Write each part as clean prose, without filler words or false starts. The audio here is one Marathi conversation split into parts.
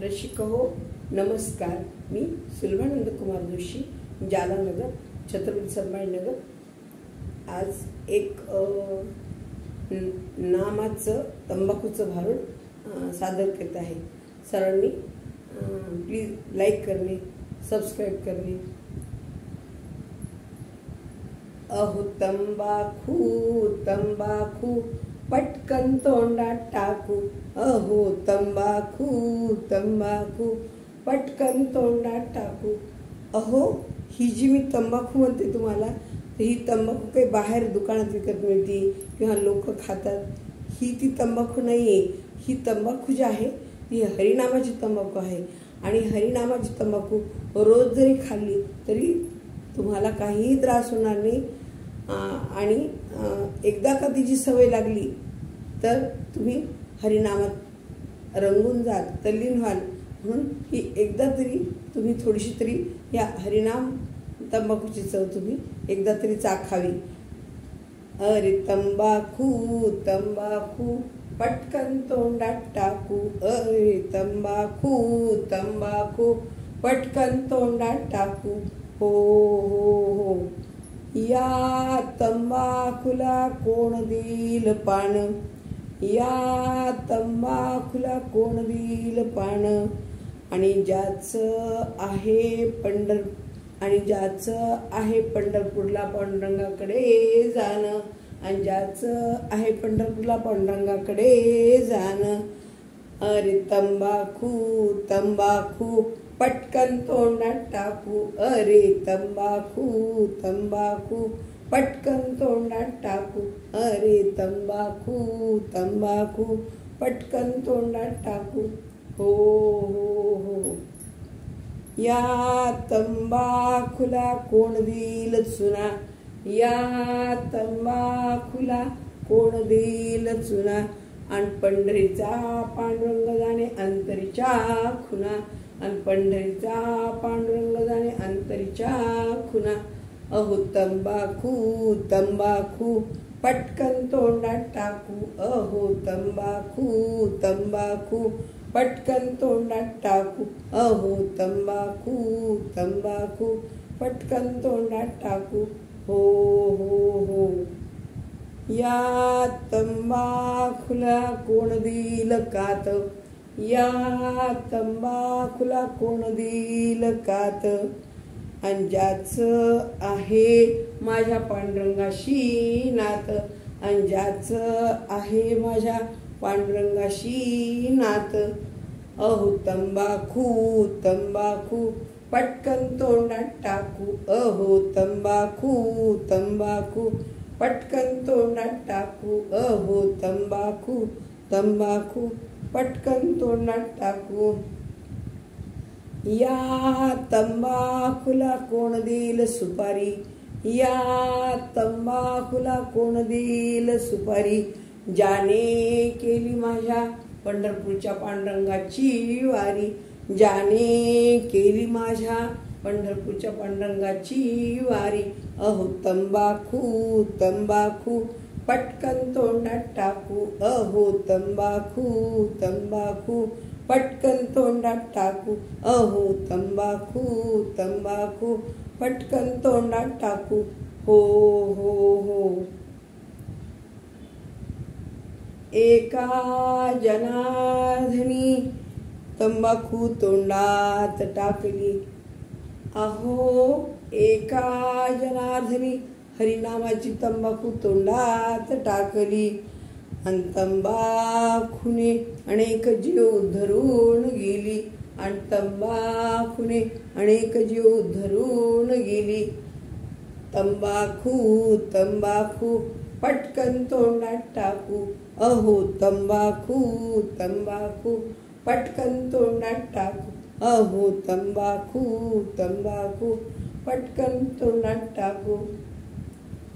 रसिक हो नमस्कार. मी सुलभानंद कुमार जोशी, जालानगर, छत्रपती संभाजीनगर. आज एक नामाचं तंबाखूचं भारूड सादर करत आहे. सर्वांनी प्लीज लाईक करणे, सबस्क्राईब करणे. अहो तंबाखू तंबाखू पटकन तोंडात टाकू. अहो तंबाखू तंबाखू पटकन तोंडात टाकू. अहो ही जी मी तंबाखू म्हणते तुम्हाला, तर ही तंबाखू काही बाहेर दुकानात विकत मिळते किंवा लोक खातात. ही ती तंबाखू नाही आहे. ही तंबाखू जी आहे ती हरिनामाची तंबाखू आहे. आणि हरिनामाची तंबाखू रोज जरी खाल्ली तरी तुम्हाला काहीही त्रास होणार नाही. आणि एकदा का तिची सवय लागली तर तुम्ही हरिनामात रंगून जाल, तल्लीन व्हाल. म्हणून ही एकदा तरी तुम्ही थोडीशी तरी या हरिनाम तंबाखूची चव तुम्ही एकदा तरी चाखावी. अरे तंबाखू तंबाखू पटकन तोंडात टाकू. अरे तंबाखू तंबाखू पटकन तोंडात टाकू. हो हो हो, या तंबाखूला कोण देईल पान. या तंबाखूला कोण देईल पान. आणि ज्याचं आहे पंढरपूरला पांडुरंगाकडे जाणं. आणि ज्याचं आहे पंढरपूरला पांडुरंगाकडे जाणं. अरे तंबाखू तंबाखू पटकन तोंडात टाकू. अरे तंबाखू तंबाखू पटकन तोंडात टाकू. अरे तंबाखू तंबाखू पटकन तोंडात टाकू. हो हो हो, या तंबाखूला कोण देईल चुना. या तंबाखूला कोण देईल चुना. आणि पंढरीचा पांडुरंग जाणे अंतरीच्या खुना. आणि पंढरीचा पांडुरंग जाणे अंतरीच्या खुना. अहो तंबाखू तंबाखू पटकन तोंडात टाकू. अहो तंबाखू तंबाखू पटकन तोंडात टाकू. अहो तंबाखू तंबाखू पटकन तोंडात टाकू. हो हो हो, या तंबाखूला कोण देईल कात. या तंबाखूला कोण देईल कात. आणि ज्याचं आहे माझ्या पांडुरंगाशी नात. आणि ज्याचं आहे माझ्या पांडुरंगाशी नात. अहो तंबाखू तंबाखू पटकन तोंडात टाकू. अहो तंबाखू तंबाखू पटकन तोंडात टाकू. अहो तंबाखू तंबाखू पटकन तोंडात टाकू. या तंबाखूला कोण देईल सुपारी. या तंबाखूला कोण देईल सुपारी. ज्याने केली माझ्या पंढरपूरच्या पांडुरंगाची वारी. ज्याने केली माझ्या पंढरपूरच्या पांडुरंगाची वारी. अहो तंबाखू तंबाखू पटकन तोंडात टाकू. अहो तंबाखू तंबाखू पटकन तोंडात टाकू. अहो तंबाखू तंबाखू पटकन तोंडात टाकू. हो हो हो, एका जनार्दनी तंबाखू तोंडात टाकली. अहो एका जनार्दनी हरिनामाची तंबाखू तोंडात टाकली. आणि तंबाखूने अनेक जीव धरून गेली. आणि तंबाखूने अनेक जीव धरून गेली. तंबाखू तंबाखू पटकन तोंडात टाकू. अहो तंबाखू तंबाखू पटकन तोंडात टाकू. अहो तंबाखू तंबाखू पटकन तोंडात टाकू.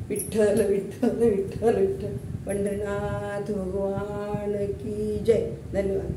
विठ्ठल विठ्ठल विठ्ठल विठ्ठल पंढरीनाथ भगवान की जय. धन्यवाद.